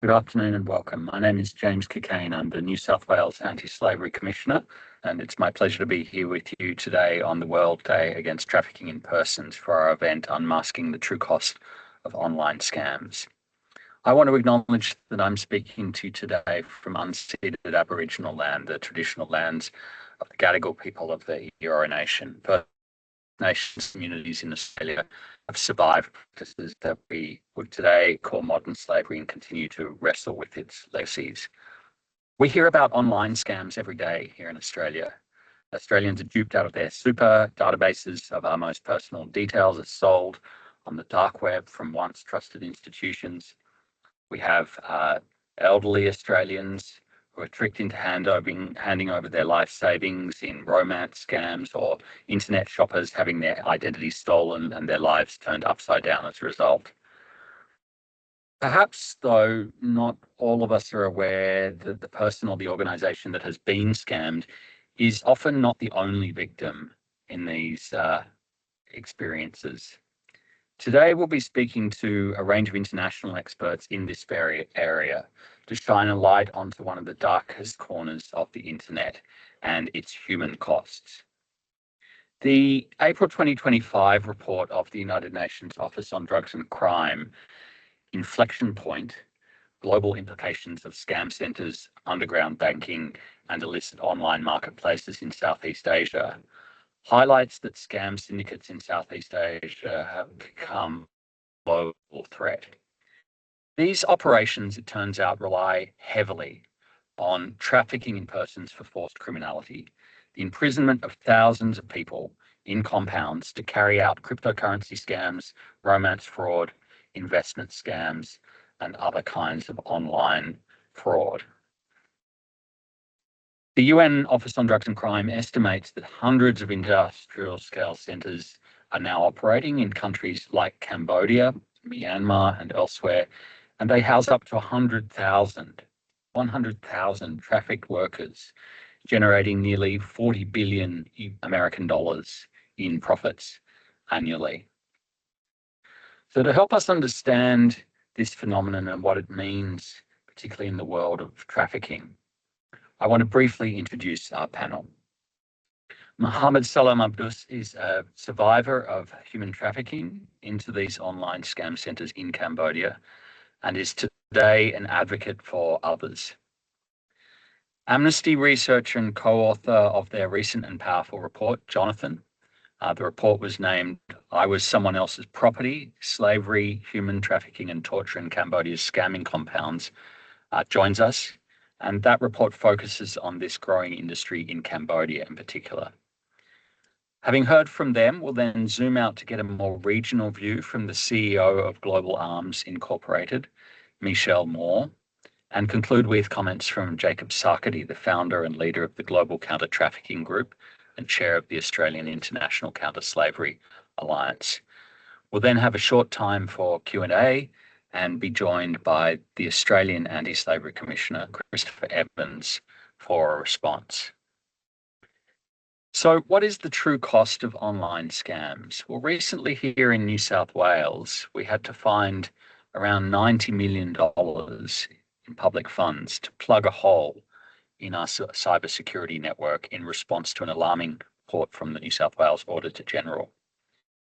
Good afternoon and welcome. My name is James Cockayne. I'm the New South Wales Anti-slavery Commissioner, and it's my pleasure to be here with you today on the World Day Against Trafficking in Persons for our event Unmasking the True Cost of Online Scams. I want to acknowledge that I'm speaking to you today from unceded Aboriginal land, the traditional lands of the Gadigal people of the Eora Nation. First Nations communities in Australia have survived practices that we would today call modern slavery and continue to wrestle with its legacies. We hear about online scams every day here in Australia. Australians are duped out of their super databases of our most personal details are sold on the dark web from once trusted institutions. We have elderly Australians who are tricked into handing over their life savings in romance scams, or internet shoppers having their identities stolen and their lives turned upside down as a result. Perhaps, though, not all of us are aware that the person or the organisation that has been scammed is often not the only victim in these experiences. Today, we'll be speaking to a range of international experts in this very area to shine a light onto one of the darkest corners of the internet and its human costs. The April 2025 report of the United Nations Office on Drugs and Crime, Inflection Point, Global Implications of Scam Centres, Underground Banking and Illicit Online Marketplaces in Southeast Asia, highlights that scam syndicates in Southeast Asia have become a global threat. These operations, it turns out, rely heavily on trafficking in persons for forced criminality, the imprisonment of thousands of people in compounds to carry out cryptocurrency scams, romance fraud, investment scams, and other kinds of online fraud. The UN Office on Drugs and Crime estimates that hundreds of industrial-scale centres are now operating in countries like Cambodia, Myanmar, and elsewhere, and they house up to 100,000 trafficked workers, generating nearly 40 billion American dollars in profits annually. So to help us understand this phenomenon and what it means, particularly in the world of trafficking, I want to briefly introduce our panel. Mohammed Salam Abdus is a survivor of human trafficking into these online scam centres in Cambodia and is today an advocate for others. Amnesty researcher and co-author of their recent and powerful report, Jonathan. The report was named "I Was Someone Else's Property, Slavery, Human Trafficking and Torture in Cambodia's Scamming Compounds," joins us. And that report focuses on this growing industry in Cambodia in particular. Having heard from them, we'll then zoom out to get a more regional view from the CEO of Global Arms Incorporated, Michelle Moore, and conclude with comments from Jacob Sarkady, the founder and leader of the Global Counter-Trafficking Group and chair of the Australian International Counter-Slavery Alliance. We'll then have a short time for Q&A and be joined by the Australian Anti-slavery Commissioner, Christopher Evans, for a response. So what is the true cost of online scams? Well, recently here in New South Wales, we had to find around $90 million in public funds to plug a hole in our cybersecurity network in response to an alarming report from the New South Wales Auditor General.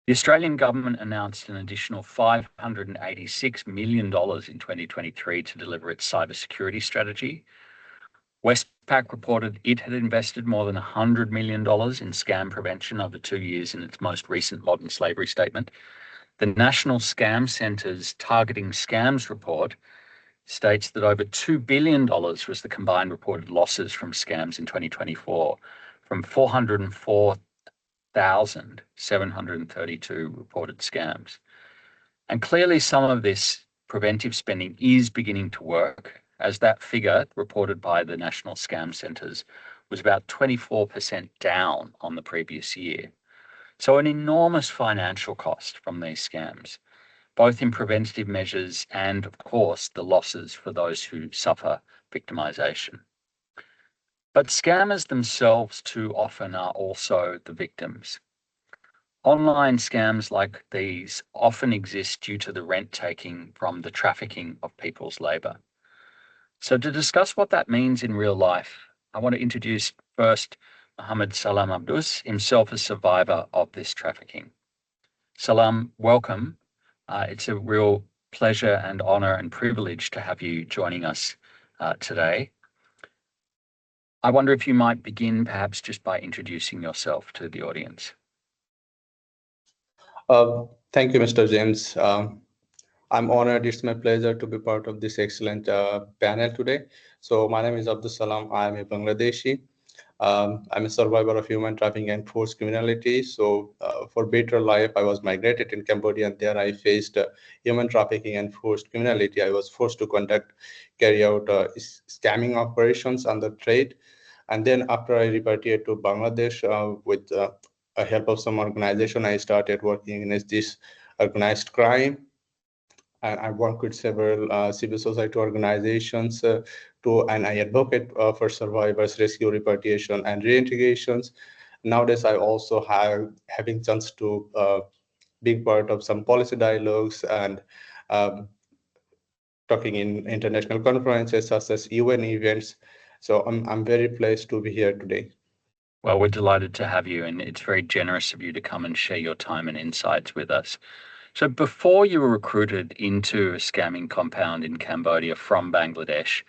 The Australian government announced an additional $586 million in 2023 to deliver its cybersecurity strategy. Westpac reported it had invested more than $100 million in scam prevention over 2 years in its most recent modern slavery statement. The National Scam Centre's Targeting Scams report states that over $2 billion was the combined reported losses from scams in 2024, from 404,732 reported scams. And clearly some of this preventive spending is beginning to work, as that figure reported by the National Scam Centres was about 24% down on the previous year. So an enormous financial cost from these scams, both in preventative measures and, of course, the losses for those who suffer victimisation. But scammers themselves too often are also the victims. Online scams like these often exist due to the rent taking from the trafficking of people's labour. So to discuss what that means in real life, I want to introduce first Muhammad Salam Abdus, himself a survivor of this trafficking. Salam, welcome. It's a real pleasure and honor and privilege to have you joining us today. I wonder if you might begin perhaps just by introducing yourself to the audience. Thank you, Mr. James. I'm honored. It's my pleasure to be part of this excellent panel today. So my name is Abdul Salam. I'm a Bangladeshi. I'm a survivor of human trafficking and forced criminality. So for better life, I was migrated in Cambodia, and there I faced human trafficking and forced criminality. I was forced to carry out scamming operations under trade. And then after I repatriated to Bangladesh with a help of some organization, I started working in this organized crime. And I work with several civil society organizations and I advocate for survivors, rescue, repatriation, and reintegrations. Nowadays, I also having chance to be part of some policy dialogues and um, talking in international conferences such as UN events. So I'm very pleased to be here today. Well, we're delighted to have you, and it's very generous of you to come and share your time and insights with us. So before you were recruited into a scamming compound in Cambodia from Bangladesh,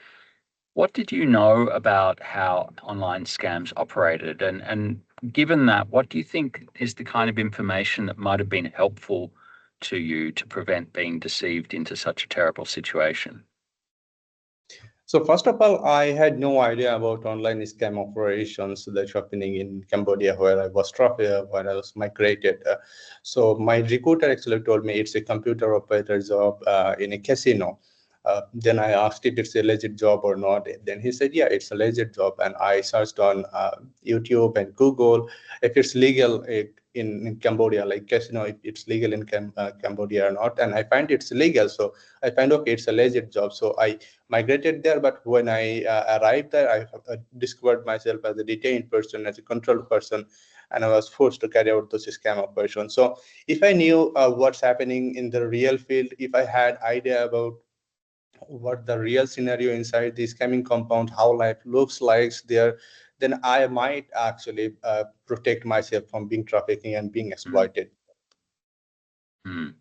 what did you know about how online scams operated? And given that, what do you think is the kind of information that might have been helpful to you to prevent being deceived into such a terrible situation? So first of all, I had no idea about online scam operations that's happening in Cambodia, where I was migrated. So my recruiter actually told me it's a computer operator job in a casino. Then I asked if it's a legit job or not. Then he said, yeah, it's a legit job. And I searched on YouTube and Google if it's legal in Cambodia, like casino, if it's legal in Cambodia or not. And I find it's legal. So I find, okay, it's a legit job. So I migrated there, but when I arrived there, I discovered myself as a detained person, as a controlled person, and I was forced to carry out those scam operations. So if I knew what's happening in the real field, if I had idea about what the real scenario inside the scamming compound, how life looks like there, then I might actually protect myself from being trafficking and being Mm. exploited. Mm.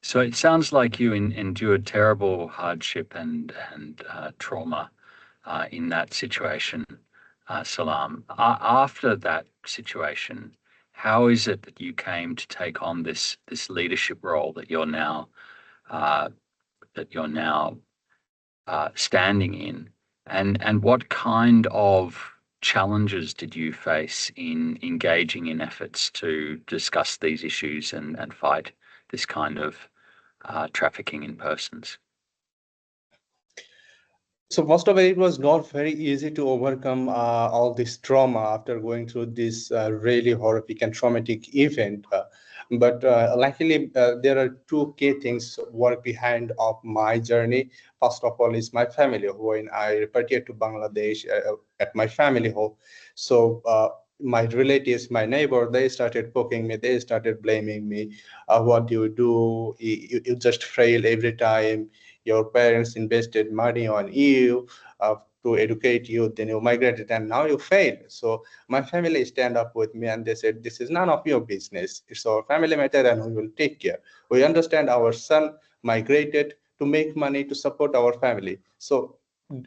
So it sounds like you endured terrible hardship and trauma in that situation, Salam. After that situation, how is it that you came to take on this leadership role uh, that you're now standing in, and what kind of challenges did you face in engaging in efforts to discuss these issues and fight this kind of trafficking in persons? So first of all, it was not very easy to overcome all this trauma after going through this really horrific and traumatic event. But luckily, there are two key things work behind of my journey. First of all, is my family. When I repatriated to Bangladesh at my family home, so my relatives, my neighbor, they started poking me. They started blaming me. What do you do? You just fail every time. Your parents invested money on you to educate you, then you migrated and now you failed. So my family stand up with me and they said, this is none of your business. It's our family matter and we will take care. We understand our son migrated to make money to support our family. So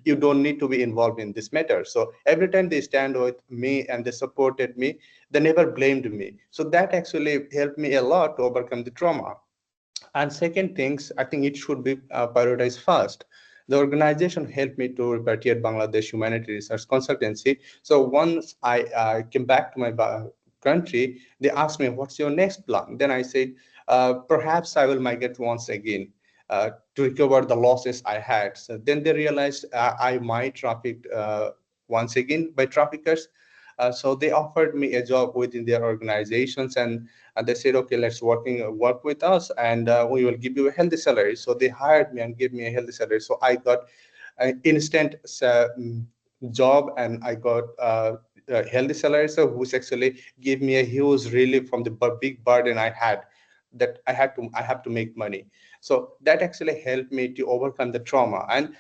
you don't need to be involved in this matter. So every time they stand with me and they supported me, they never blamed me. So that actually helped me a lot to overcome the trauma. And second things, I think it should be prioritized first. The organization helped me to repatriate Bangladesh Humanitarian Research Consultancy. So once I came back to my country, they asked me, what's your next plan? Then I said, perhaps I will migrate once again to recover the losses I had. So then they realized I might trafficked once again by traffickers. So they offered me a job within their organizations, and they said, okay, let's work with us, and we will give you a healthy salary. So they hired me and gave me a healthy salary. So I got an instant job, and I got a healthy salary, so which actually gave me a huge relief from the big burden I had, that I have to make money. So that actually helped me to overcome the trauma. And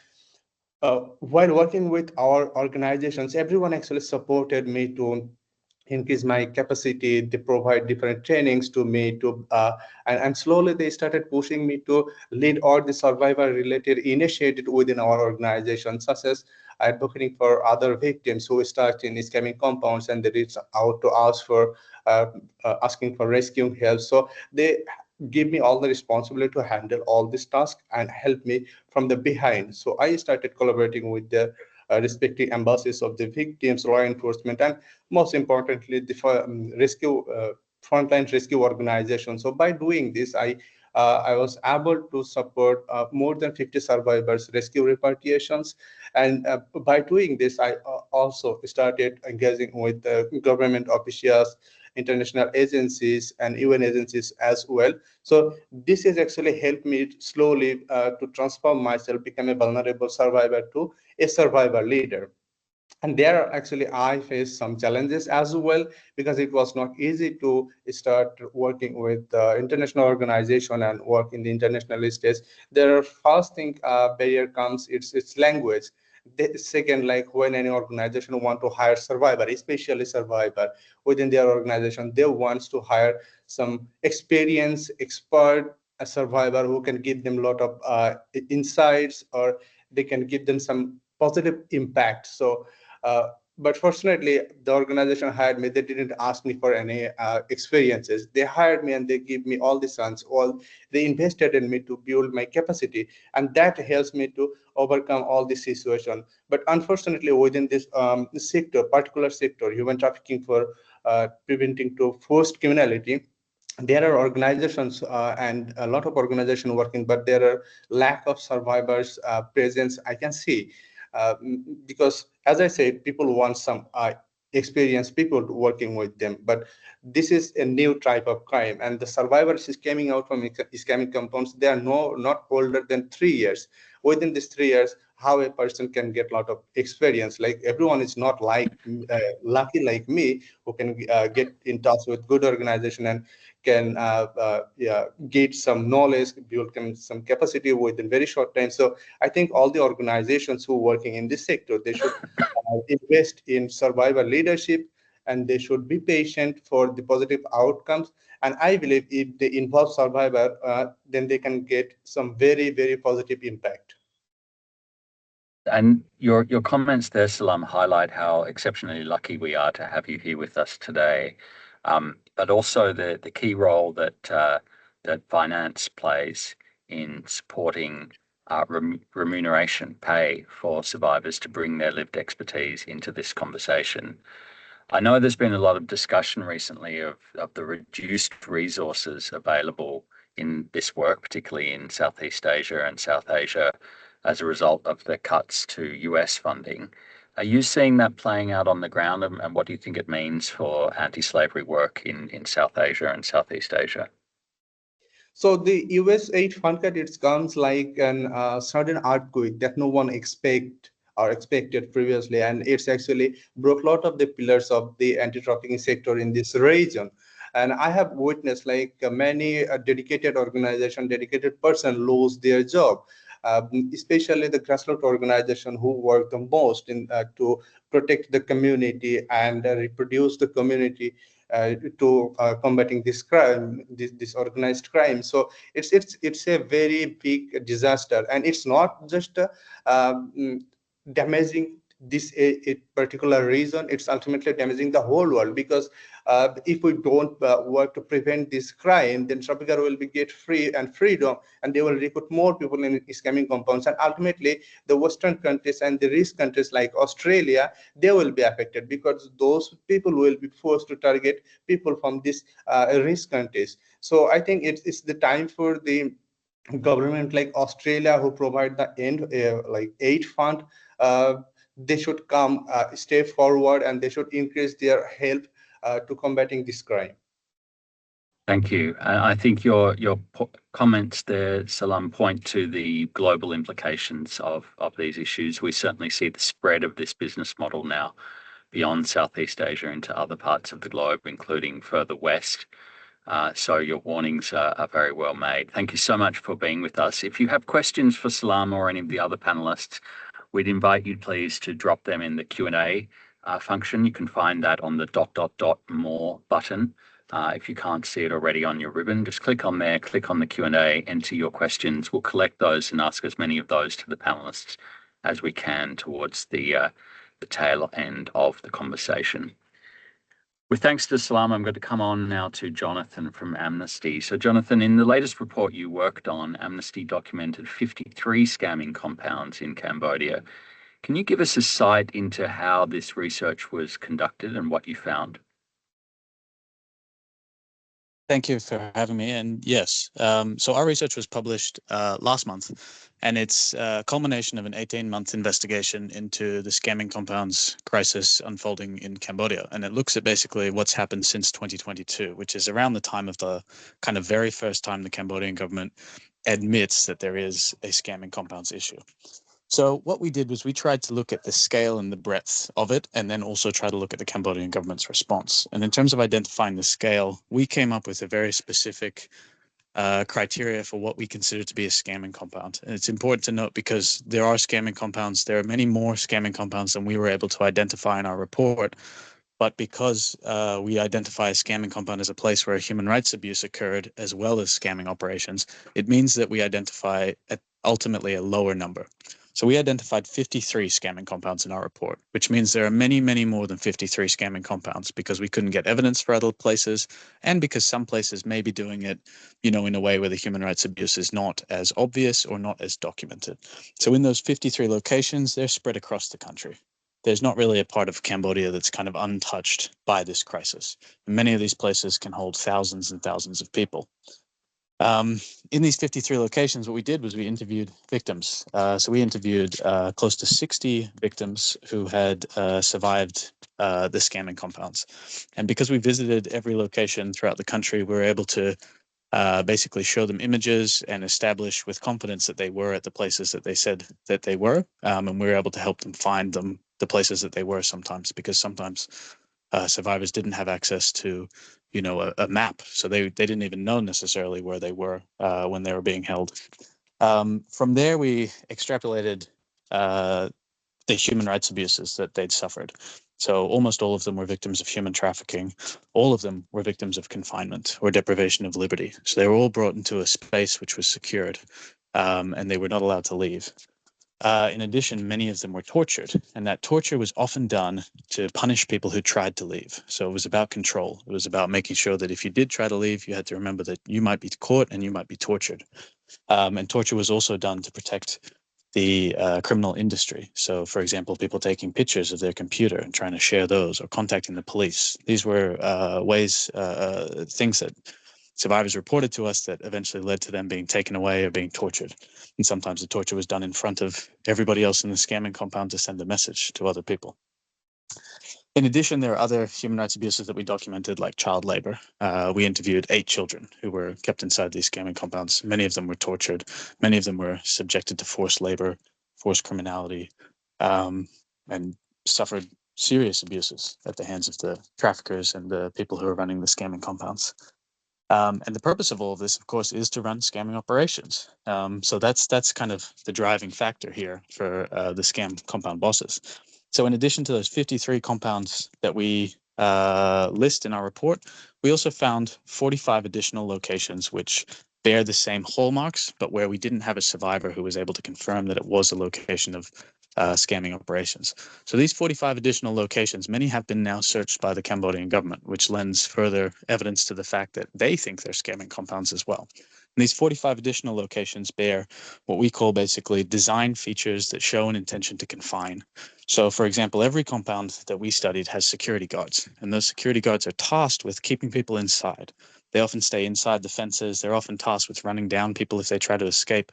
While working with our organizations, everyone actually supported me to increase my capacity. They provide different trainings to me and slowly they started pushing me to lead all the survivor related initiatives within our organization, such as advocating for other victims who start in scamming compounds and they reach out to us for uh, asking for rescue help. So they give me all the responsibility to handle all this task and help me from the behind. So I started collaborating with the respective embassies of the victims, law enforcement, and most importantly, the rescue frontline rescue organization. So by doing this, I was able to support more than 50 survivors rescue repatriations, and by doing this, I also started engaging with government officials, international agencies, and UN agencies as well. So this has actually helped me slowly to transform myself, become a vulnerable survivor to a survivor leader. And there actually I faced some challenges as well, because it was not easy to start working with international organization and work in the international stage. There first thing barrier comes, it's language. The second, like when any organization want to hire survivor, especially survivor within their organization, they wants to hire some experienced expert, a survivor who can give them a lot of insights, or they can give them some positive impact. So uh, but fortunately, the organization hired me. They didn't ask me for any experiences. They hired me and they give me all the chance. All they invested in me to build my capacity, and that helps me to overcome all this situation. But unfortunately, within this sector, particular sector, human trafficking for preventing to forced criminality, there are organizations and a lot of organization working, but there are lack of survivors presence I can see, because as I said, people want some experienced people working with them. But this is a new type of crime, and the survivors is coming out from scamming compounds. They are not older than 3 years. Within these 3 years, how a person can get a lot of experience? Like everyone is not like lucky like me, who can get in touch with good organization and can yeah, get some knowledge, build some capacity within very short time. So I think all the organizations who are working in this sector, they should invest in survivor leadership, and they should be patient for the positive outcomes. And I believe if they involve survivor, then they can get some very, very positive impact. And your comments there, Salam, highlight how exceptionally lucky we are to have you here with us today, but also the key role that finance plays in supporting remuneration pay for survivors to bring their lived expertise into this conversation. I know there's been a lot of discussion recently of the reduced resources available in this work, particularly in Southeast Asia and South Asia, as a result of the cuts to US funding. Are you seeing that playing out on the ground, and what do you think it means for anti-slavery work in South Asia and Southeast Asia? So the US aid fund cut, it comes like an sudden earthquake that no one expected previously, and it's actually broke a lot of the pillars of the anti-trafficking sector in this region. And I have witnessed like many dedicated organization, dedicated person lose their job. Especially the grassroots organization who work the most in to protect the community and reproduce the community to combating this crime, this organized crime. So it's a very big disaster, and it's not just damaging this a particular region. It's ultimately damaging the whole world, because if we don't work to prevent this crime, then trafficker will be get free and freedom, and they will recruit more people in scamming compounds, and ultimately the Western countries and the rich countries like Australia, they will be affected, because those people will be forced to target people from these rich countries. So I think it's the time for the government like Australia, who provide the end like aid fund, uh, they should come step forward, and they should increase their help to combating this crime. Thank you. I think your comments there, Salam, point to the global implications of these issues. We certainly see the spread of this business model now beyond Southeast Asia into other parts of the globe, including further west. So your warnings are very well made. Thank you so much for being with us. If you have questions for Salam or any of the other panelists, we'd invite you please to drop them in the Q&A function. You can find that on the ... more button. If you can't see it already on your ribbon, just click on there, click on the Q&A, enter your questions. We'll collect those and ask as many of those to the panelists as we can towards the tail end of the conversation. With thanks to Salam, I'm going to come on now to Jonathan from Amnesty. So Jonathan, in the latest report you worked on, Amnesty documented 53 scamming compounds in Cambodia. Can you give us a sight into how this research was conducted and what you found? Thank you for having me. And yes, so our research was published last month, and it's a culmination of an 18-month investigation into the scamming compounds crisis unfolding in Cambodia. And it looks at basically what's happened since 2022, which is around the time of the kind of very first time the Cambodian government admits that there is a scamming compounds issue. So what we did was we tried to look at the scale and the breadth of it, and then also try to look at the Cambodian government's response. And in terms of identifying the scale, we came up with a very specific criteria for what we consider to be a scamming compound. And it's important to note because there are scamming compounds. There are many more scamming compounds than we were able to identify in our report. But because we identify a scamming compound as a place where human rights abuse occurred, as well as scamming operations, it means that we identify ultimately a lower number. So we identified 53 scamming compounds in our report, which means there are many, many more than 53 scamming compounds because we couldn't get evidence for other places, and because some places may be doing it, in a way where the human rights abuse is not as obvious or not as documented. So in those 53 locations, they're spread across the country. There's not really a part of Cambodia that's kind of untouched by this crisis. And many of these places can hold thousands and thousands of people. In these 53 locations, what we did was we interviewed victims. So we interviewed close to 60 victims who had survived the scamming compounds. And because we visited every location throughout the country, we were able to basically show them images and establish with confidence that they were at the places that they said that they were. And we were able to help them find the places that they were sometimes, because sometimes survivors didn't have access to a map, so they didn't even know necessarily where they were when they were being held. From there, we extrapolated the human rights abuses that they'd suffered. So almost all of them were victims of human trafficking. All of them were victims of confinement or deprivation of liberty. So they were all brought into a space which was secured, and they were not allowed to leave. In addition, many of them were tortured, and that torture was often done to punish people who tried to leave. So it was about control. It was about making sure that if you did try to leave, you had to remember that you might be caught and you might be tortured. And torture was also done to protect the criminal industry. So, for example, people taking pictures of their computer and trying to share those, or contacting the police. These were things that survivors reported to us that eventually led to them being taken away or being tortured. And sometimes the torture was done in front of everybody else in the scamming compound to send a message to other people. In addition, there are other human rights abuses that we documented, like child labor. We interviewed 8 children who were kept inside these scamming compounds. Many of them were tortured. Many of them were subjected to forced labor, forced criminality, and suffered serious abuses at the hands of the traffickers and the people who are running the scamming compounds. And the purpose of all of this, of course, is to run scamming operations. So that's kind of the driving factor here for the scam compound bosses. So in addition to those 53 compounds that we list in our report, we also found 45 additional locations which bear the same hallmarks, but where we didn't have a survivor who was able to confirm that it was a location of scamming operations. So these 45 additional locations, many have been now searched by the Cambodian government, which lends further evidence to the fact that they think they're scamming compounds as well. And these 45 additional locations bear what we call basically design features that show an intention to confine. So, for example, every compound that we studied has security guards, and those security guards are tasked with keeping people inside. They often stay inside the fences. They're often tasked with running down people if they try to escape.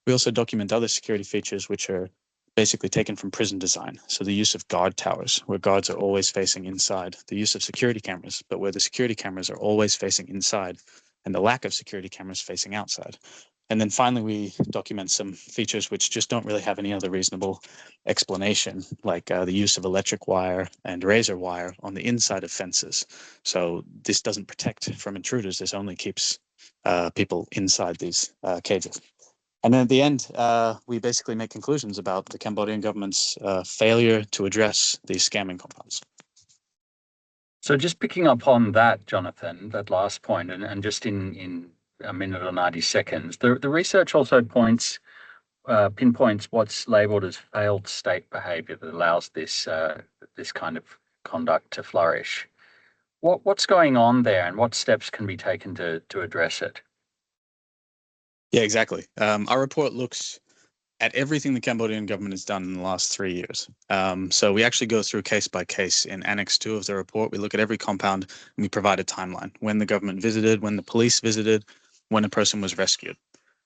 We also document other security features which are basically taken from prison design. So the use of guard towers, where guards are always facing inside, the use of security cameras, but where the security cameras are always facing inside, and the lack of security cameras facing outside. And then finally, we document some features which just don't really have any other reasonable explanation, like the use of electric wire and razor wire on the inside of fences. So this doesn't protect from intruders. This only keeps people inside these cages. And then at the end, we basically make conclusions about the Cambodian government's failure to address these scamming compounds. So just picking up on that, Jonathan, that last point, and just in a minute or 90 seconds, the research also pinpoints what's labelled as failed state behaviour that allows this this kind of conduct to flourish. What's going on there, and what steps can be taken to address it? Yeah, exactly. Our report looks at everything the Cambodian government has done in the last 3 years. So we actually go through case by case. In Annex 2 of the report, we look at every compound and we provide a timeline: when the government visited, when the police visited, when a person was rescued.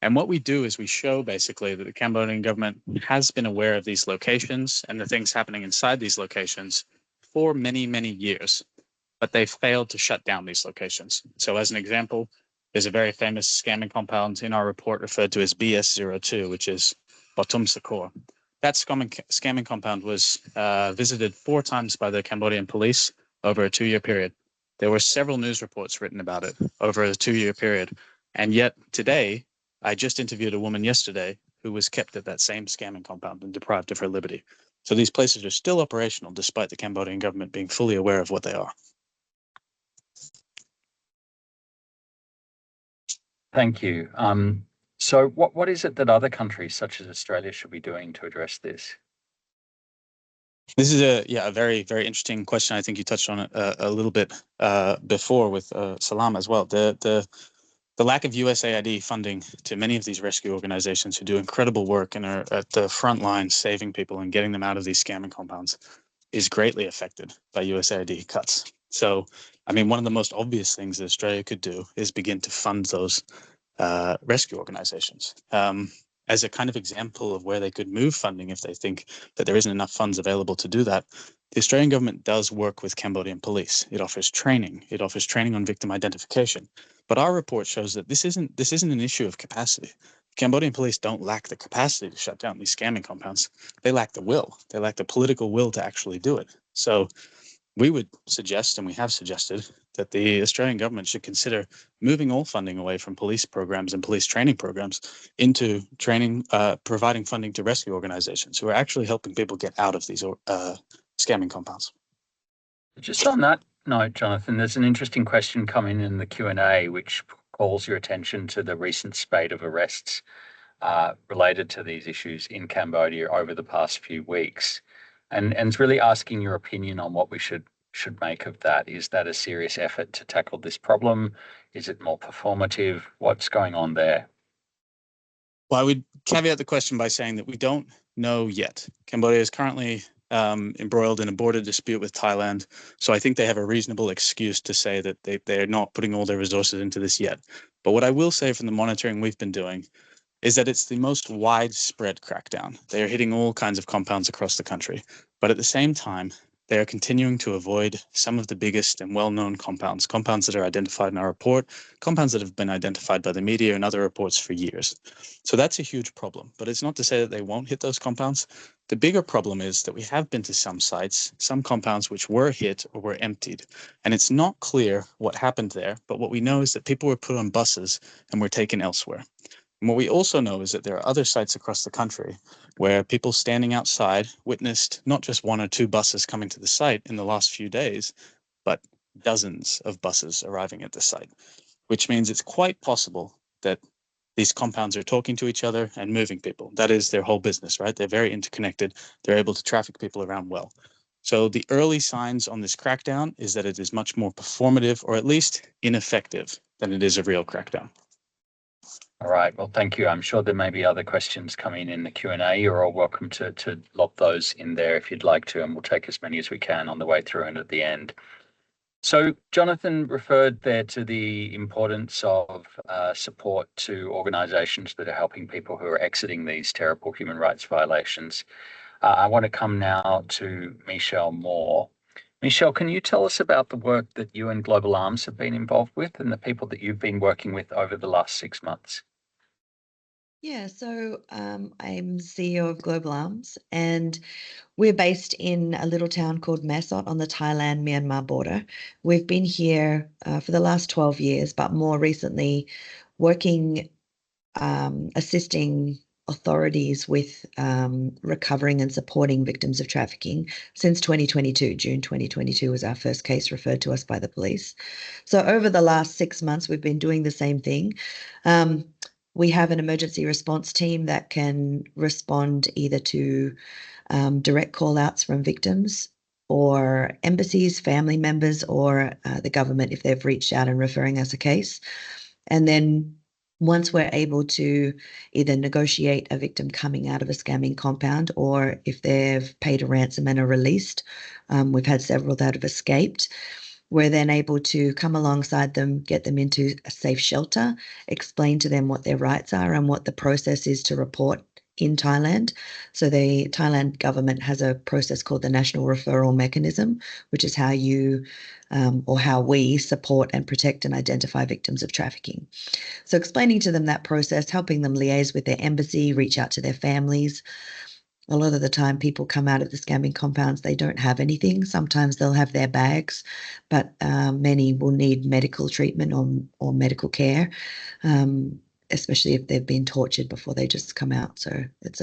And what we do is we show basically that the Cambodian government has been aware of these locations and the things happening inside these locations for many, many years, but they failed to shut down these locations. So as an example, there's a very famous scamming compound in our report referred to as BS02, which is Bottom Sakor. That scamming compound was visited 4 times by the Cambodian police over a 2-year period. There were several news reports written about it over a 2-year period. And yet today, I just interviewed a woman yesterday who was kept at that same scamming compound and deprived of her liberty. So these places are still operational despite the Cambodian government being fully aware of what they are. Thank you. So what is it that other countries such as Australia should be doing to address this? This is a very, very interesting question. I think you touched on it a little bit before with Salam as well. The lack of USAID funding to many of these rescue organizations who do incredible work and are at the front line saving people and getting them out of these scamming compounds is greatly affected by USAID cuts. So, I mean, one of the most obvious things that Australia could do is begin to fund those rescue organizations. As a kind of example of where they could move funding if they think that there isn't enough funds available to do that, the Australian government does work with Cambodian police. It offers training. It offers training on victim identification. But our report shows that this isn't an issue of capacity. Cambodian police don't lack the capacity to shut down these scamming compounds. They lack the will. They lack the political will to actually do it. So we would suggest, and we have suggested, that the Australian government should consider moving all funding away from police programs and police training programs into training, providing funding to rescue organizations who are actually helping people get out of these scamming compounds. Just on that note, Jonathan, there's an interesting question coming in the Q&A which calls your attention to the recent spate of arrests related to these issues in Cambodia over the past few weeks. And it's really asking your opinion on what we should make of that. Is that a serious effort to tackle this problem? Is it more performative? What's going on there? Well, I would caveat the question by saying that we don't know yet. Cambodia is currently embroiled in a border dispute with Thailand, so I think they have a reasonable excuse to say that they're not putting all their resources into this yet. But what I will say from the monitoring we've been doing is that it's the most widespread crackdown. They are hitting all kinds of compounds across the country, but at the same time, they are continuing to avoid some of the biggest and well-known compounds that are identified in our report, compounds that have been identified by the media and other reports for years. So that's a huge problem, but it's not to say that they won't hit those compounds. The bigger problem is that we have been to some sites, some compounds which were hit or were emptied, and it's not clear what happened there, but what we know is that people were put on buses and were taken elsewhere. And what we also know is that there are other sites across the country where people standing outside witnessed not just 1 or 2 buses coming to the site in the last few days, but dozens of buses arriving at the site, which means it's quite possible that these compounds are talking to each other and moving people. That is their whole business, right? They're very interconnected. They're able to traffic people around well. So the early signs on this crackdown is that it is much more performative, or at least ineffective, than it is a real crackdown. All right. Well, thank you. I'm sure there may be other questions coming in the Q&A. You're all welcome to lob those in there if you'd like to, and we'll take as many as we can on the way through and at the end. So Jonathan referred there to the importance of support to organisations that are helping people who are exiting these terrible human rights violations. I want to come now to Michelle Moore. Michelle, can you tell us about the work that you and Global Arms have been involved with and the people that you've been working with over the last 6 months? Yeah, so I'm CEO of Global Arms, and we're based in a little town called Mesot on the Thailand-Myanmar border. We've been here for the last 12 years, but more recently working assisting authorities with recovering and supporting victims of trafficking since 2022. June 2022 was our first case referred to us by the police. So over the last 6 months, we've been doing the same thing. We have an emergency response team that can respond either to direct call-outs from victims or embassies, family members, or the government if they've reached out and referring us a case. And then once we're able to either negotiate a victim coming out of a scamming compound, or if they've paid a ransom and are released, we've had several that have escaped, we're then able to come alongside them, get them into a safe shelter, explain to them what their rights are and what the process is to report in Thailand. So the Thailand government has a process called the National Referral Mechanism, which is how you or how we support and protect and identify victims of trafficking. So explaining to them that process, helping them liaise with their embassy, reach out to their families. A lot of the time people come out of the scamming compounds, they don't have anything. Sometimes they'll have their bags, but many will need medical treatment or medical care, especially if they've been tortured before they just come out. So it's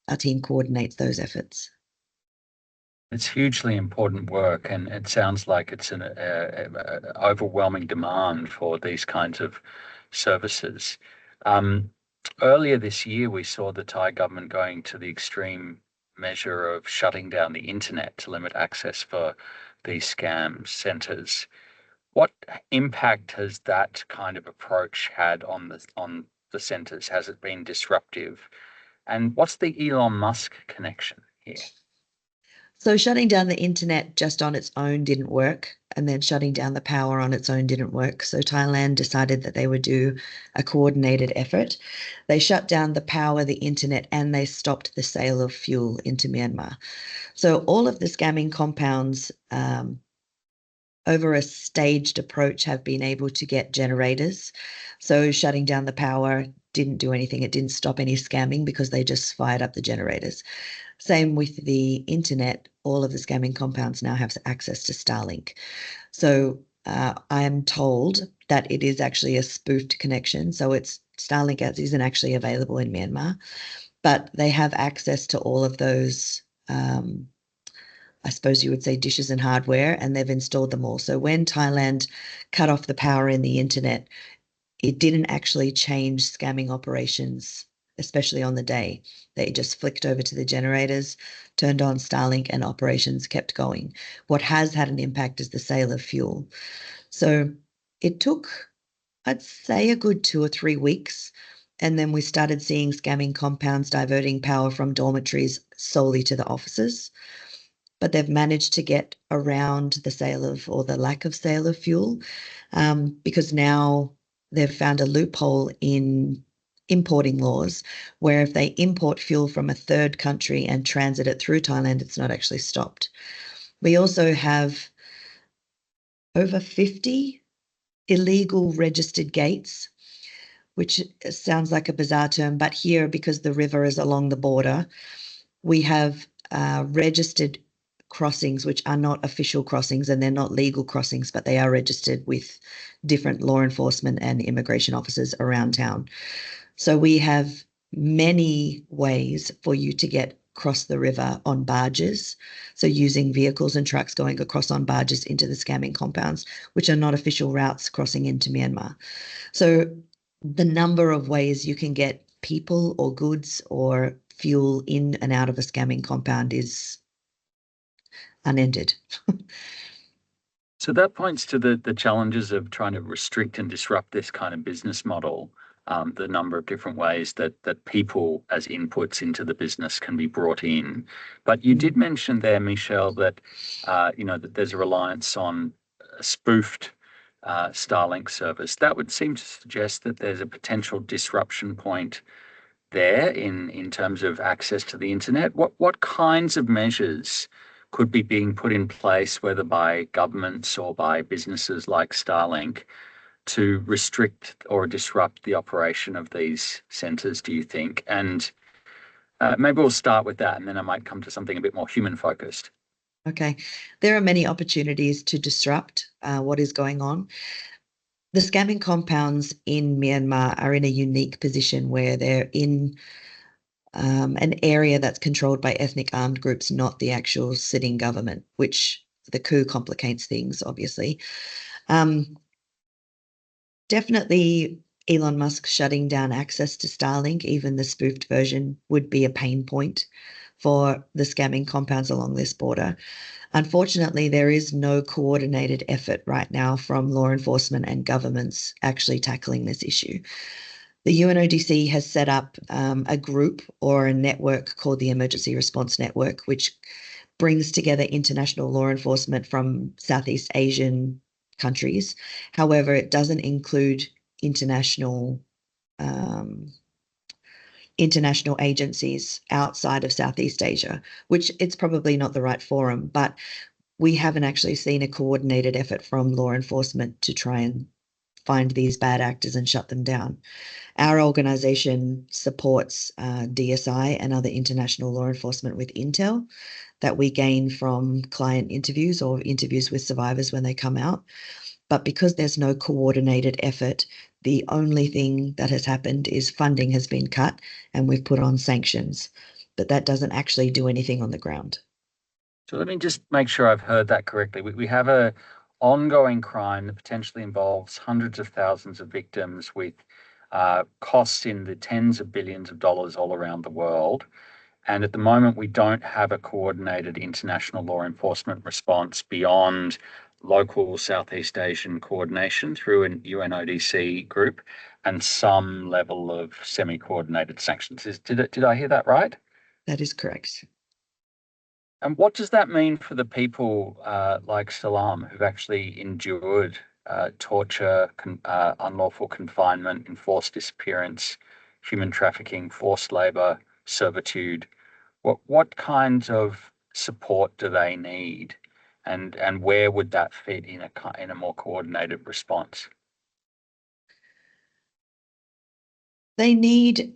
our team coordinates those efforts. It's hugely important work, and it sounds like it's an overwhelming demand for these kinds of services. Earlier this year, we saw the Thai government going to the extreme measure of shutting down the internet to limit access for these scam centres. What impact has that kind of approach had on the centres? Has it been disruptive? And what's the Elon Musk connection here? So shutting down the internet just on its own didn't work, and then shutting down the power on its own didn't work. So Thailand decided that they would do a coordinated effort. They shut down the power, the internet, and they stopped the sale of fuel into Myanmar. So all of the scamming compounds over a staged approach have been able to get generators. So shutting down the power didn't do anything. It didn't stop any scamming because they just fired up the generators. Same with the internet. All of the scamming compounds now have access to Starlink. So I am told that it is actually a spoofed connection. So it's Starlink isn't actually available in Myanmar, but they have access to all of those, I suppose you would say, dishes and hardware, and they've installed them all. So when Thailand cut off the power in the internet, it didn't actually change scamming operations, especially on the day. They just flicked over to the generators, turned on Starlink, and operations kept going. What has had an impact is the sale of fuel. So it took, I'd say, a good 2 or 3 weeks. And then we started seeing scamming compounds diverting power from dormitories solely to the offices. But they've managed to get around the sale of, or the lack of sale of fuel, because now they've found a loophole in importing laws where if they import fuel from a third country and transit it through Thailand, it's not actually stopped. We also have over 50 illegal registered gates, which sounds like a bizarre term, but here, because the river is along the border, we have registered crossings, which are not official crossings and they're not legal crossings, but they are registered with different law enforcement and immigration officers around town. So we have many ways for you to get across the river on barges. So using vehicles and trucks going across on barges into the scamming compounds, which are not official routes crossing into Myanmar. So the number of ways you can get people or goods or fuel in and out of a scamming compound is unended. So that points to the challenges of trying to restrict and disrupt this kind of business model, the number of different ways that people as inputs into the business can be brought in. But you did mention there, Michelle, that that there's a reliance on a spoofed Starlink service. That would seem to suggest that there's a potential disruption point there in terms of access to the internet. What kinds of measures could be being put in place, whether by governments or by businesses like Starlink, to restrict or disrupt the operation of these centres, do you think? And maybe we'll start with that, and then I might come to something a bit more human-focused. Okay. There are many opportunities to disrupt what is going on. The scamming compounds in Myanmar are in a unique position where they're in an area that's controlled by ethnic armed groups, not the actual sitting government, which the coup complicates things, obviously. Definitely Elon Musk shutting down access to Starlink, even the spoofed version, would be a pain point for the scamming compounds along this border. Unfortunately, there is no coordinated effort right now from law enforcement and governments actually tackling this issue. The UNODC has set up a group or a network called the Emergency Response Network, which brings together international law enforcement from Southeast Asian countries. However, it doesn't include international agencies outside of Southeast Asia, which it's probably not the right forum, but we haven't actually seen a coordinated effort from law enforcement to try and find these bad actors and shut them down. Our organization supports DSI and other international law enforcement with intel that we gain from client interviews or interviews with survivors when they come out. But because there's no coordinated effort, the only thing that has happened is funding has been cut and we've put on sanctions. But that doesn't actually do anything on the ground. So let me just make sure I've heard that correctly. We have an ongoing crime that potentially involves hundreds of thousands of victims with costs in the tens of billions of dollars all around the world. And at the moment, we don't have a coordinated international law enforcement response beyond local Southeast Asian coordination through an UNODC group and some level of semi-coordinated sanctions. Did I hear that right? That is correct. And what does that mean for the people like Salam who've actually endured torture, unlawful confinement, enforced disappearance, human trafficking, forced labor, servitude? What kinds of support do they need, and where would that fit in a more coordinated response? They need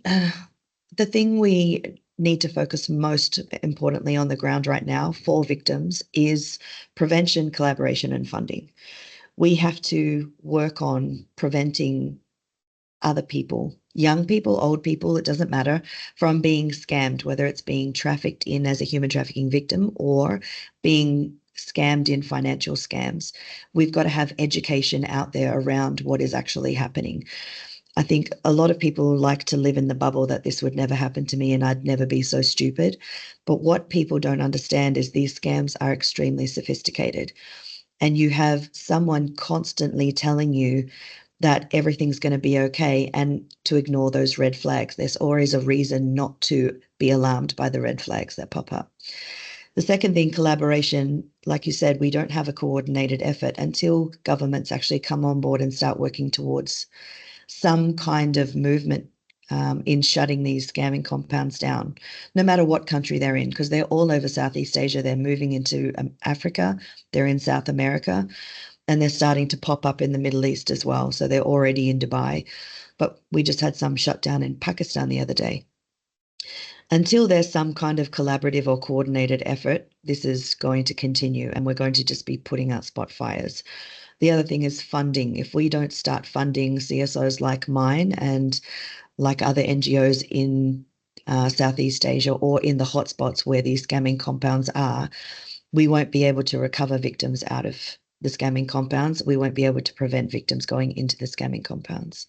the thing we need to focus most importantly on the ground right now for victims is prevention, collaboration, and funding. We have to work on preventing other people, young people, old people, it doesn't matter, from being scammed, whether it's being trafficked in as a human trafficking victim or being scammed in financial scams. We've got to have education out there around what is actually happening. I think a lot of people like to live in the bubble that this would never happen to me and I'd never be so stupid. But what people don't understand is these scams are extremely sophisticated. And you have someone constantly telling you that everything's going to be okay and to ignore those red flags. There's always a reason not to be alarmed by the red flags that pop up. The second thing, collaboration, like you said, we don't have a coordinated effort until governments actually come on board and start working towards some kind of movement in shutting these scamming compounds down, no matter what country they're in, because they're all over Southeast Asia. They're moving into Africa, they're in South America, and they're starting to pop up in the Middle East as well. So they're already in Dubai, but we just had some shut down in Pakistan the other day. Until there's some kind of collaborative or coordinated effort, this is going to continue and we're going to just be putting out spot fires. The other thing is funding. If we don't start funding CSOs like mine and like other NGOs in Southeast Asia or in the hotspots where these scamming compounds are, we won't be able to recover victims out of the scamming compounds. We won't be able to prevent victims going into the scamming compounds.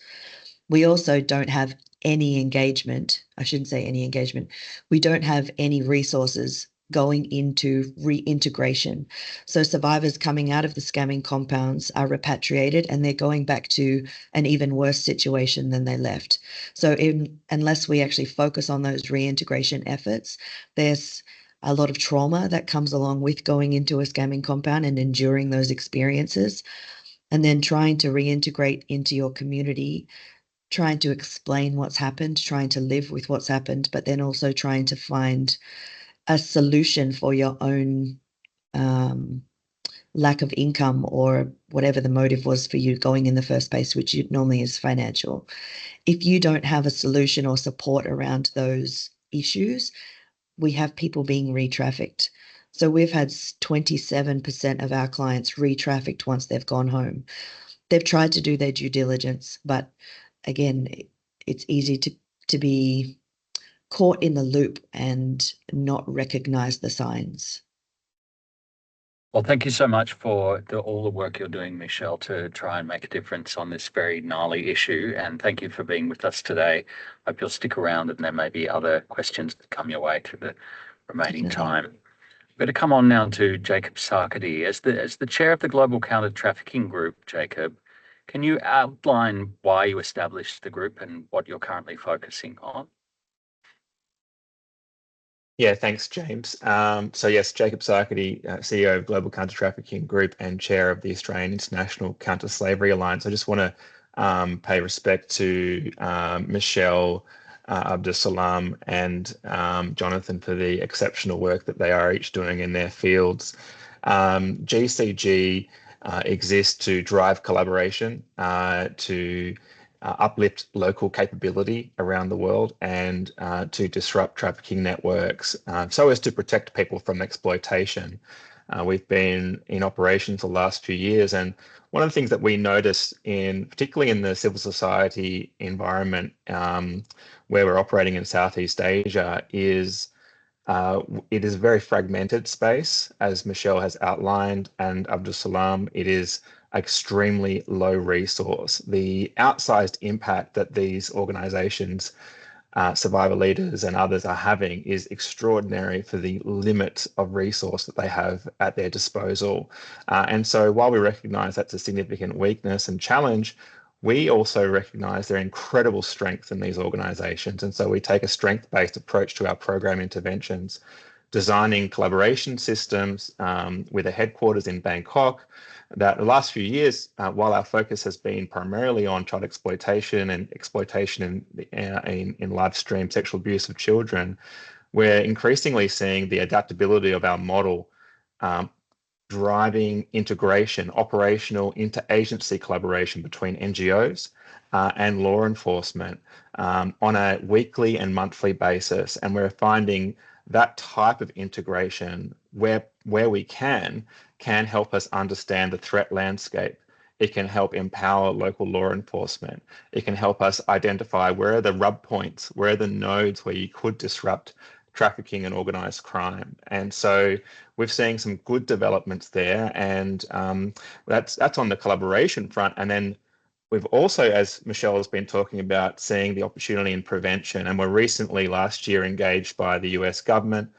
We also don't have any engagement. I shouldn't say any engagement. We don't have any resources going into reintegration. So survivors coming out of the scamming compounds are repatriated and they're going back to an even worse situation than they left. So unless we actually focus on those reintegration efforts, there's a lot of trauma that comes along with going into a scamming compound and enduring those experiences, and then trying to reintegrate into your community, trying to explain what's happened, trying to live with what's happened, but then also trying to find a solution for your own lack of income or whatever the motive was for you going in the first place, which normally is financial. If you don't have a solution or support around those issues, we have people being re-trafficked. So we've had 27% of our clients re-trafficked once they've gone home. they've tried to do their due diligence, but again, it's easy to be caught in the loop and not recognize the signs. Well, thank you so much for all the work you're doing, Michelle, to try and make a difference on this very gnarly issue. And thank you for being with us today. I hope you'll stick around and there may be other questions that come your way through the remaining Definitely. time. I'm going to come on now to Jacob Sarkady. As the chair of the Global Counter-Trafficking Group, Jacob, can you outline why you established the group and what you're currently focusing on? Yeah, thanks, James. So yes, Jacob Sarkady, CEO of Global Counter-Trafficking Group and chair of the Australian International Counter-Slavery Alliance. I just want to pay respect to Michelle, Abdusalam, and Jonathan for the exceptional work that they are each doing in their fields. GCG exists to drive collaboration, to uplift local capability around the world, and to disrupt trafficking networks so as to protect people from exploitation. We've been in operation for the last few years, and one of the things that we notice particularly in the civil society environment where we're operating in Southeast Asia is it is a very fragmented space, as Michelle has outlined, and Abdusalam, it is extremely low resource. The outsized impact that these organizations, survivor leaders and others are having is extraordinary for the limit of resource that they have at their disposal. And so while we recognize that's a significant weakness and challenge, we also recognize their incredible strength in these organizations. And so we take a strength-based approach to our program interventions, designing collaboration systems with a headquarters in Bangkok. That the last few years, while our focus has been primarily on child exploitation and exploitation in live stream sexual abuse of children, we're increasingly seeing the adaptability of our model driving integration, operational interagency collaboration between NGOs and law enforcement on a weekly and monthly basis. And we're finding that type of integration where we can help us understand the threat landscape. It can help empower local law enforcement. It can help us identify where are the rub points, where are the nodes where you could disrupt trafficking and organized crime. And so we're seeing some good developments there, and that's on the collaboration front. And then we've also, as Michelle has been talking about, seeing the opportunity in prevention. And we're recently last year engaged by the US government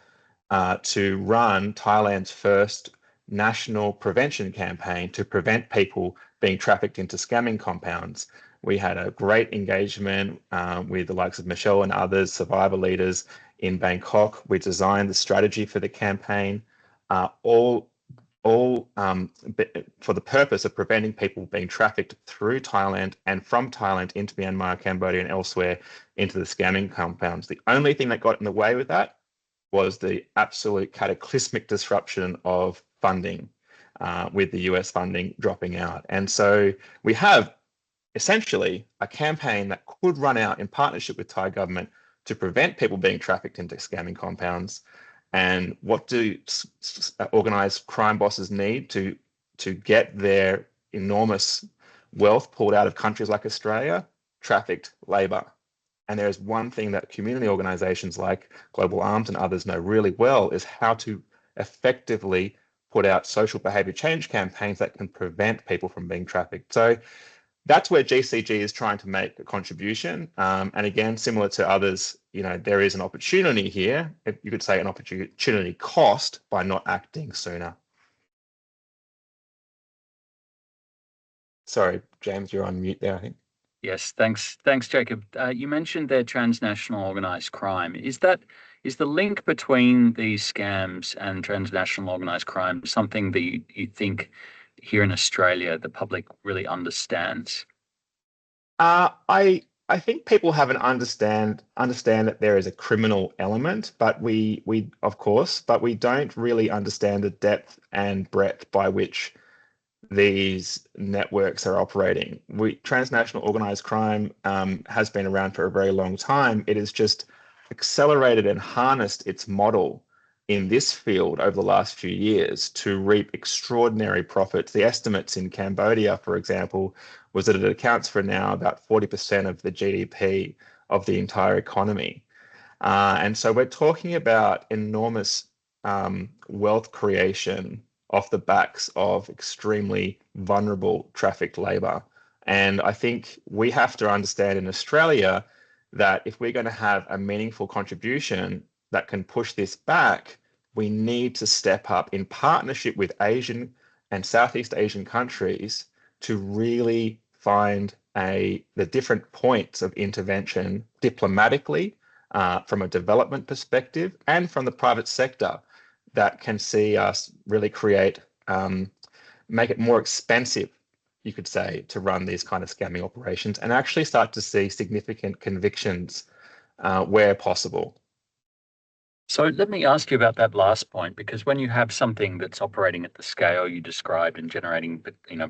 to run Thailand's first national prevention campaign to prevent people being trafficked into scamming compounds. We had a great engagement with the likes of Michelle and others, survivor leaders in Bangkok. We designed the strategy for the campaign, all for the purpose of preventing people being trafficked through Thailand and from Thailand into Myanmar, Cambodia, and elsewhere into the scamming compounds. The only thing that got in the way with that was the absolute cataclysmic disruption of funding, with the US funding dropping out. And so we have essentially a campaign that could run out in partnership with Thai government to prevent people being trafficked into scamming compounds. And what do organized crime bosses need to get their enormous wealth pulled out of countries like Australia? Trafficked labor. And there's one thing that community organizations like Global Arms and others know really well, is how to effectively put out social behavior change campaigns that can prevent people from being trafficked. So that's where GCG is trying to make a contribution. And again, similar to others, there is an opportunity here, if you could say an opportunity cost by not acting sooner. Sorry, James, you're on mute there, I think. Yes, thanks, Jacob. You mentioned their transnational organized crime. Is the link between these scams and transnational organized crime something that you think here in Australia the public really understands? I think people haven't understand that there is a criminal element, but we don't really understand the depth and breadth by which these networks are operating. Transnational organized crime has been around for a very long time. It has just accelerated and harnessed its model in this field over the last few years to reap extraordinary profits. The estimates in Cambodia, for example, was that it accounts for now about 40% of the GDP of the entire economy. And so we're talking about enormous wealth creation off the backs of extremely vulnerable trafficked labor. And I think we have to understand in Australia that if we're going to have a meaningful contribution that can push this back, we need to step up in partnership with Asian and Southeast Asian countries to really find the different points of intervention diplomatically, from a development perspective, and from the private sector that can see us really create, make it more expensive, you could say, to run these kind of scamming operations and actually start to see significant convictions where possible. So let me ask you about that last point, because when you have something that's operating at the scale you described and generating,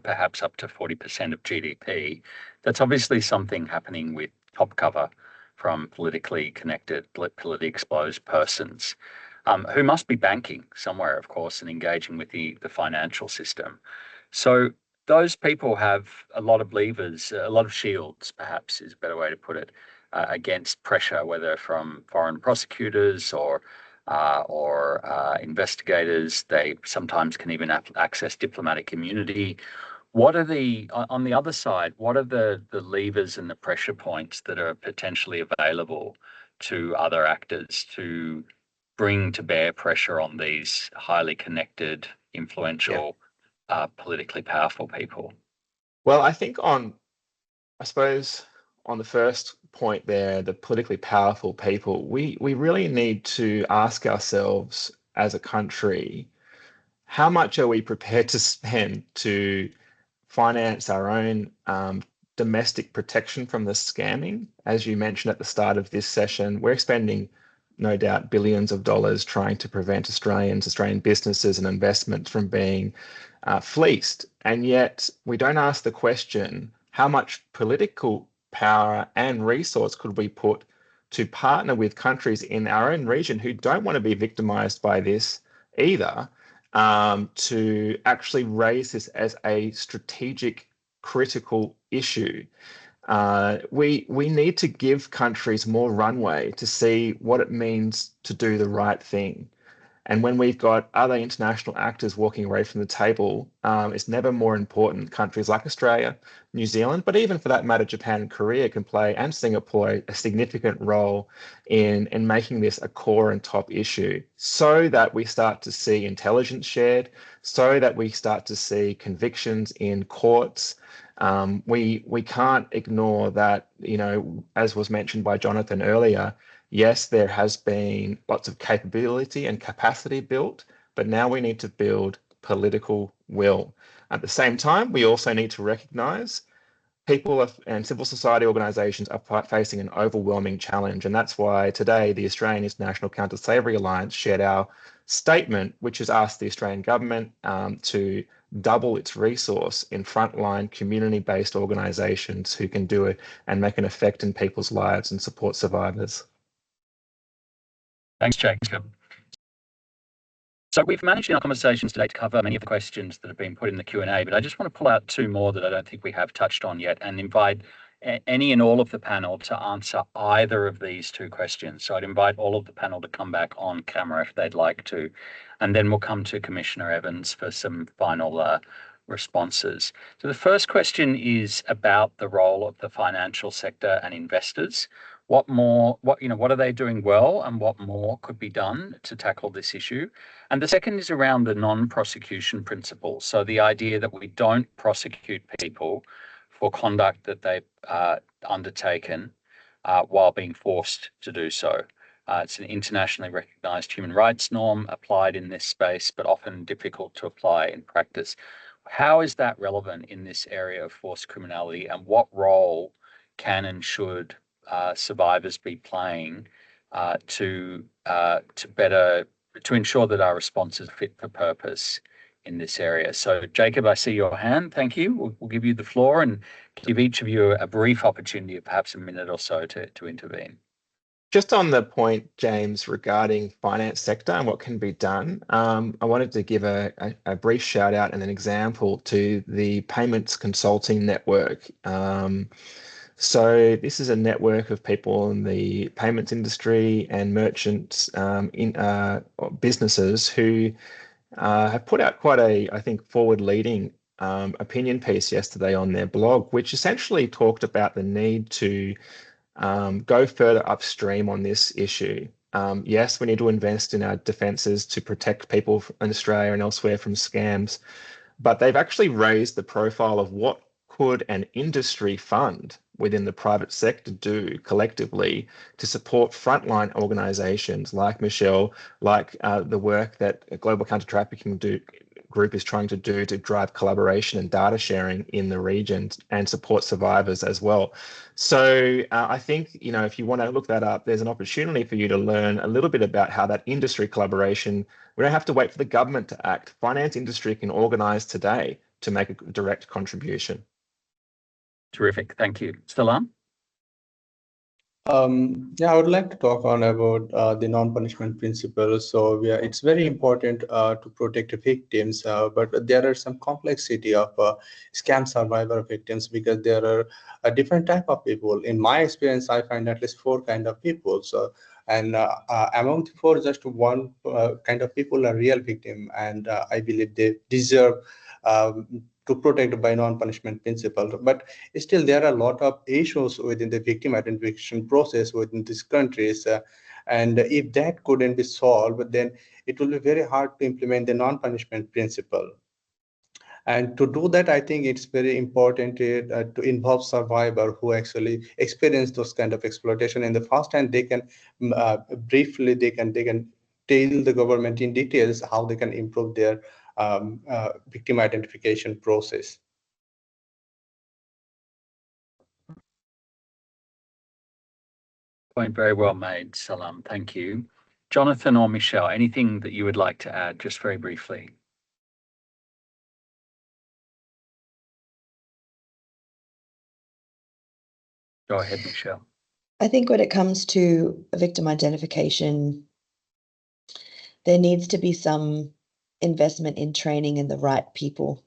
perhaps up to 40% of GDP, that's obviously something happening with top cover from politically connected, politically exposed persons who must be banking somewhere, of course, and engaging with the financial system. So those people have a lot of levers, a lot of shields, perhaps is a better way to put it, against pressure, whether from foreign prosecutors or investigators. They sometimes can even access diplomatic immunity. What are on the other side, what are the levers and the pressure points that are potentially available to other actors to bring to bear pressure on these highly connected, influential, politically powerful people? Well, I think I suppose on the first point there, the politically powerful people, we really need to ask ourselves as a country, how much are we prepared to spend to finance our own domestic protection from the scamming? As you mentioned at the start of this session, we're spending no doubt billions of dollars trying to prevent Australian businesses and investments from being fleeced. And yet we don't ask the question, how much political power and resource could we put to partner with countries in our own region who don't want to be victimized by this either, to actually raise this as a strategic, critical issue? We need to give countries more runway to see what it means to do the right thing. And when we've got other international actors walking away from the table, it's never more important. Countries like Australia, New Zealand, but even for that matter, Japan and Korea can play, and Singapore, a significant role in making this a core and top issue, so that we start to see intelligence shared, so that we start to see convictions in courts. We can't ignore that, as was mentioned by Jonathan earlier. Yes, there has been lots of capability and capacity built, but now we need to build political will. At the same time, we also need to recognise people and civil society organisations are facing an overwhelming challenge. And that's why today the Australian International Counter-Slavery Alliance shared our statement, which has asked the Australian government to double its resource in frontline community-based organisations who can do it and make an effect in people's lives and support survivors. Thanks, Jacob. So we've managed in our conversations today to cover many of the questions that have been put in the Q&A, but I just want to pull out two more that I don't think we have touched on yet and invite any and all of the panel to answer either of these two questions. So I'd invite all of the panel to come back on camera if they'd like to, and then we'll come to Commissioner Evans for some final responses. So the first question is about the role of the financial sector and investors. What are they doing well, and what more could be done to tackle this issue? And the second is around the non-prosecution principle. So the idea that we don't prosecute people for conduct that they've undertaken while being forced to do so. It's an internationally recognized human rights norm applied in this space, but often difficult to apply in practice. How is that relevant in this area of forced criminality, and what role can and should survivors be playing to ensure that our response is fit for purpose in this area? So, Jacob, I see your hand. Thank you. We'll give you the floor and give each of you a brief opportunity of perhaps a minute or so to intervene. just on the point, James, regarding finance sector and what can be done, I wanted to give a brief shout out and an example to the Payments Consulting Network. So this is a network of people in the payments industry and merchants businesses who have put out quite a, I think, forward-leading opinion piece yesterday on their blog, which essentially talked about the need to go further upstream on this issue. Yes, we need to invest in our defences to protect people in Australia and elsewhere from scams, but they've actually raised the profile of what could an industry fund within the private sector do collectively to support frontline organisations like Michelle, like the work that Global Counter-Trafficking Group is trying to do to drive collaboration and data sharing in the region and support survivors as well. So I think, you know, if you want to look that up, there's an opportunity for you to learn a little bit about how that industry collaboration, we don't have to wait for the government to act. Finance industry can organise today to make a direct contribution. Terrific. Thank you. Salam? Yeah, I would like to talk on about the non-punishment principle. So it's very important to protect victims, but there are some complexity of scam survivor victims because there are a different type of people. In my experience, I find at least 4 kind of people. So, and among the 4, just one kind of people are real victim, and I believe they deserve to protect by non-punishment principle. But still, there are a lot of issues within the victim identification process within these countries. And if that couldn't be solved, then it will be very hard to implement the non-punishment principle. And to do that, I think it's very important to involve survivor who actually experience those kind of exploitation in the first hand. They can briefly, they can tell the government in details how they can improve their victim identification process. Point very well made, Salam. Thank you. Jonathan or Michelle, anything that you would like to add, just very briefly? Go ahead, Michelle. I think when it comes to victim identification, there needs to be some investment in training in the right people.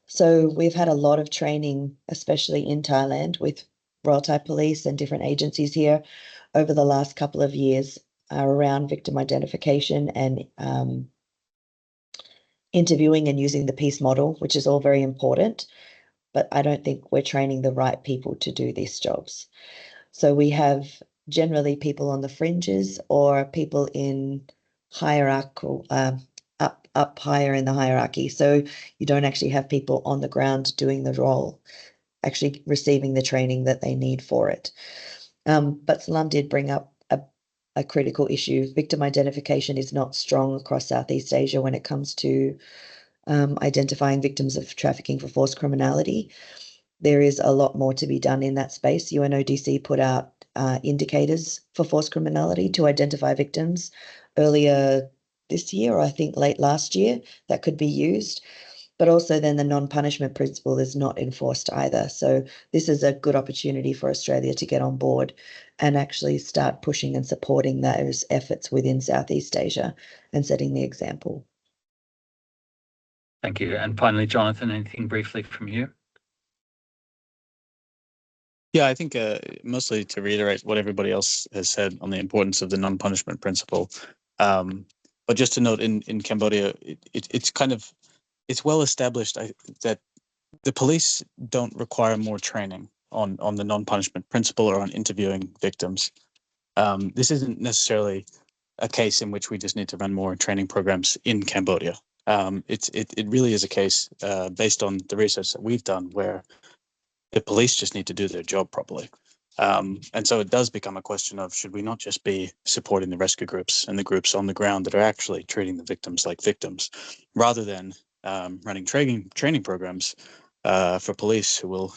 So we've had a lot of training, especially in Thailand, with Royal Thai Police and different agencies here over the last couple of years around victim identification and interviewing and using the peace model, which is all very important. But I don't think we're training the right people to do these jobs. So we have generally people on the fringes or people in hierarchical, up higher in the hierarchy. So you don't actually have people on the ground doing the role, actually receiving the training that they need for it. But Salam did bring up a critical issue. Victim identification is not strong across Southeast Asia when it comes to identifying victims of trafficking for forced criminality. There is a lot more to be done in that space. UNODC put out indicators for forced criminality to identify victims earlier this year, or I think late last year, that could be used. But also then the non-punishment principle is not enforced either. So this is a good opportunity for Australia to get on board and actually start pushing and supporting those efforts within Southeast Asia and setting the example. Thank you. And finally, Jonathan, anything briefly from you? Yeah, I think mostly to reiterate what everybody else has said on the importance of the non-punishment principle. But just to note, in Cambodia, it's well established that the police don't require more training on the non-punishment principle or on interviewing victims. This isn't necessarily a case in which we just need to run more training programs in Cambodia. It really is a case based on the research that we've done where the police just need to do their job properly. And so it does become a question of, should we not just be supporting the rescue groups and the groups on the ground that are actually treating the victims like victims, rather than running training programs for police who will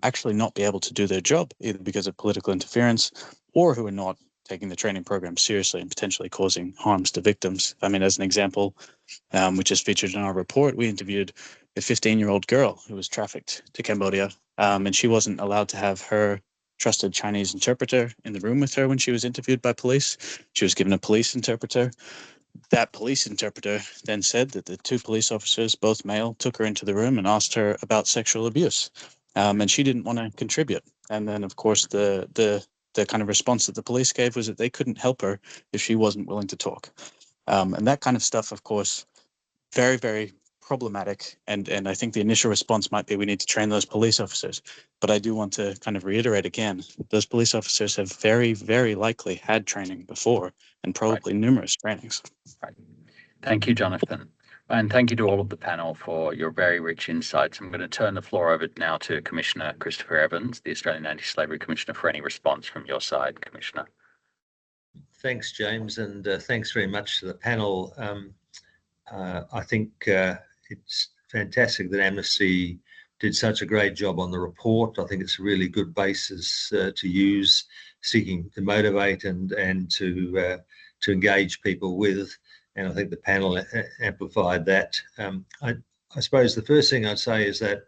actually not be able to do their job, either because of political interference or who are not taking the training program seriously and potentially causing harms to victims. I mean, as an example, which is featured in our report, we interviewed a 15-year-old girl who was trafficked to Cambodia, and she wasn't allowed to have her trusted Chinese interpreter in the room with her when she was interviewed by police. She was given a police interpreter. That police interpreter then said that the two police officers, both male, took her into the room and asked her about sexual abuse, and she didn't want to contribute. And then, of course, the kind of response that the police gave was that they couldn't help her if she wasn't willing to talk. And that kind of stuff, of course, very, very problematic. And I think the initial response might be we need to train those police officers. But I do want to kind of reiterate again, those police officers have very, very likely had training before, and probably numerous trainings. Right. Thank you, Jonathan. And thank you to all of the panel for your very rich insights. I'm going to turn the floor over now to Commissioner Christopher Evans, the Australian Anti-Slavery Commissioner, for any response from your side, Commissioner. Thanks, James, and thanks very much to the panel. I think it's fantastic that Amnesty did such a great job on the report. I think it's a really good basis to use, seeking to motivate and to engage people with. And I think the panel amplified that. I suppose the first thing I'd say is that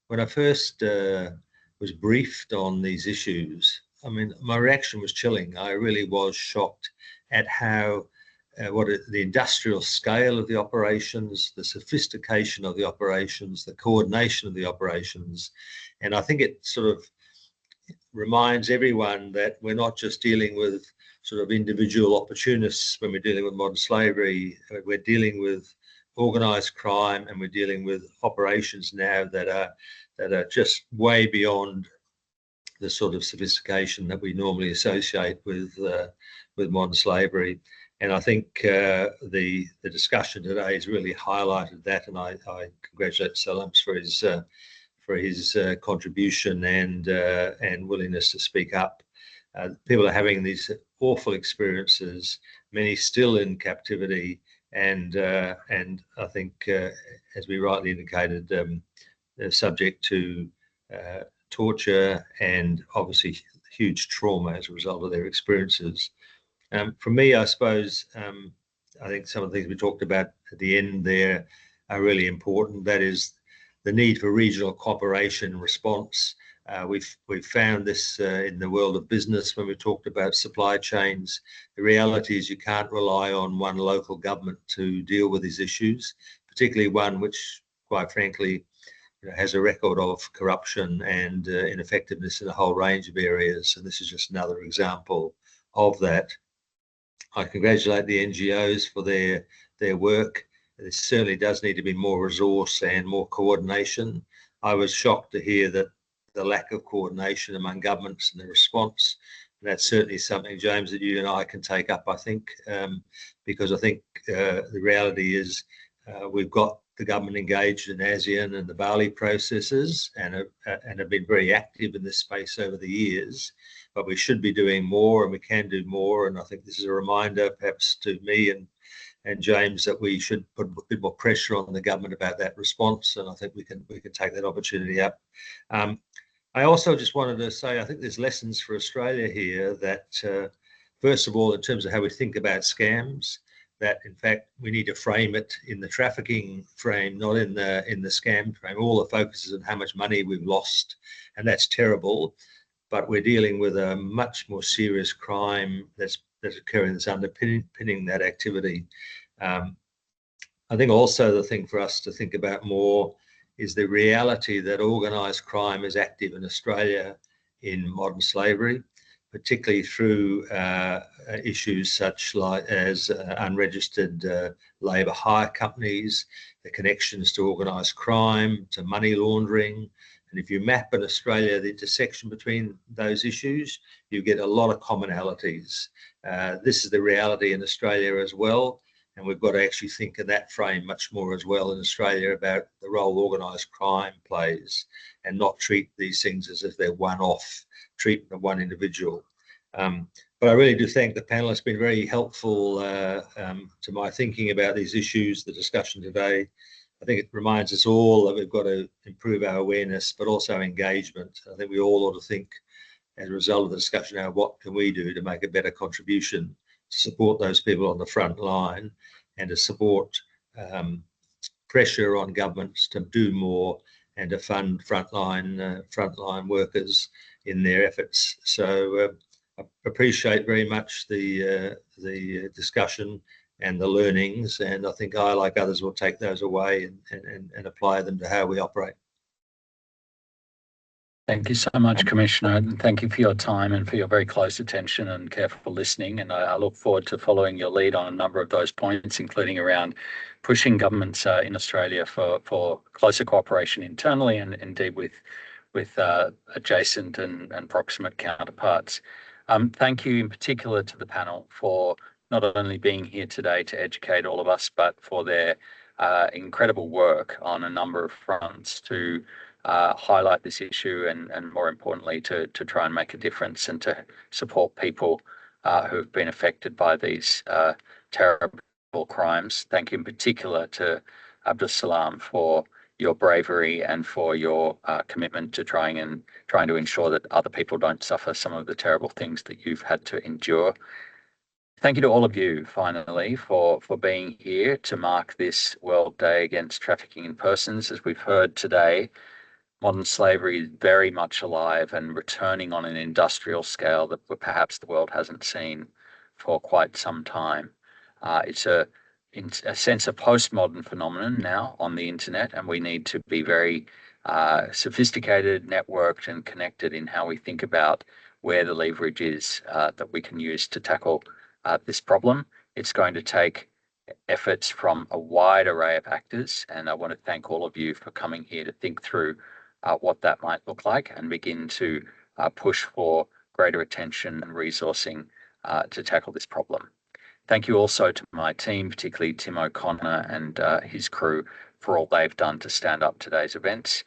when I first was briefed on these issues, I mean, my reaction was chilling. I really was shocked at how the industrial scale of the operations, the sophistication of the operations, the coordination of the operations. And I think it sort of reminds everyone that we're not just dealing with sort of individual opportunists when we're dealing with modern slavery. We're dealing with organised crime, and we're dealing with operations now that are just way beyond the sort of sophistication that we normally associate with modern slavery. And I think the discussion today has really highlighted that, and I congratulate Salams for his contribution and willingness to speak up. People are having these awful experiences, many still in captivity, and I think, as we rightly indicated, they're subject to torture and obviously huge trauma as a result of their experiences. For me, I suppose, I think some of the things we talked about at the end there are really important. That is the need for regional cooperation and response. We've found this in the world of business when we talked about supply chains. The reality is you can't rely on one local government to deal with these issues, particularly one which, quite frankly, has a record of corruption and ineffectiveness in a whole range of areas. And this is just another example of that. I congratulate the NGOs for their work. There certainly does need to be more resource and more coordination. I was shocked to hear that the lack of coordination among governments and the response. And that's certainly something, James, that you and I can take up, I think, because I think the reality is we've got the government engaged in ASEAN and the Bali processes and have been very active in this space over the years. But we should be doing more, and we can do more. And I think this is a reminder, perhaps to me and James, that we should put a bit more pressure on the government about that response. And I think we can take that opportunity up. I also just wanted to say, I think there's lessons for Australia here that, first of all, in terms of how we think about scams, that in fact we need to frame it in the trafficking frame, not in the scam frame. All the focus is on how much money we've lost, and that's terrible. But we're dealing with a much more serious crime that's occurring, that's underpinning that activity. I think also the thing for us to think about more is the reality that organised crime is active in Australia in modern slavery, particularly through issues such as unregistered labour hire companies, the connections to organised crime, to money laundering. And if you map in Australia the intersection between those issues, you get a lot of commonalities. This is the reality in Australia as well. And we've got to actually think in that frame much more as well in Australia about the role organised crime plays, and not treat these things as if they're one-off treatment of one individual. But I really do thank the panel. It's been very helpful to my thinking about these issues, the discussion today. I think it reminds us all that we've got to improve our awareness, but also engagement. I think we all ought to think, as a result of the discussion now, what can we do to make a better contribution to support those people on the front line, and to support pressure on governments to do more and to fund frontline workers in their efforts. So I appreciate very much the discussion and the learnings, and I think I, like others, will take those away and apply them to how we operate. Thank you so much, Commissioner, and thank you for your time and for your very close attention and careful listening. And I look forward to following your lead on a number of those points, including around pushing governments in Australia for closer cooperation internally and indeed with adjacent and proximate counterparts. Thank you in particular to the panel for not only being here today to educate all of us, but for their incredible work on a number of fronts to highlight this issue and more importantly to try and make a difference and to support people who have been affected by these terrible crimes. Thank you in particular to Abdus Salam for your bravery and for your commitment to trying to ensure that other people don't suffer some of the terrible things that you've had to endure. Thank you to all of you, finally, for being here to mark this World Day Against Trafficking in Persons. As we've heard today, modern slavery is very much alive and returning on an industrial scale that perhaps the world hasn't seen for quite some time. It's in a sense a postmodern phenomenon now on the internet, and we need to be very sophisticated, networked, and connected in how we think about where the leverage is that we can use to tackle this problem. It's going to take efforts from a wide array of actors, and I want to thank all of you for coming here to think through what that might look like and begin to push for greater attention and resourcing to tackle this problem. Thank you also to my team, particularly Tim O'Connor and his crew, for all they've done to stand up today's events.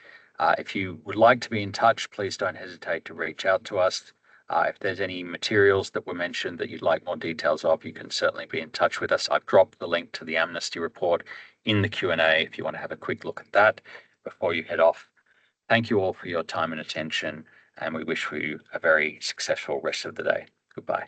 If you would like to be in touch, please don't hesitate to reach out to us. If there's any materials that were mentioned that you'd like more details of, you can certainly be in touch with us. I've dropped the link to the Amnesty report in the Q&A if you want to have a quick look at that before you head off. Thank you all for your time and attention, and we wish you a very successful rest of the day. Goodbye.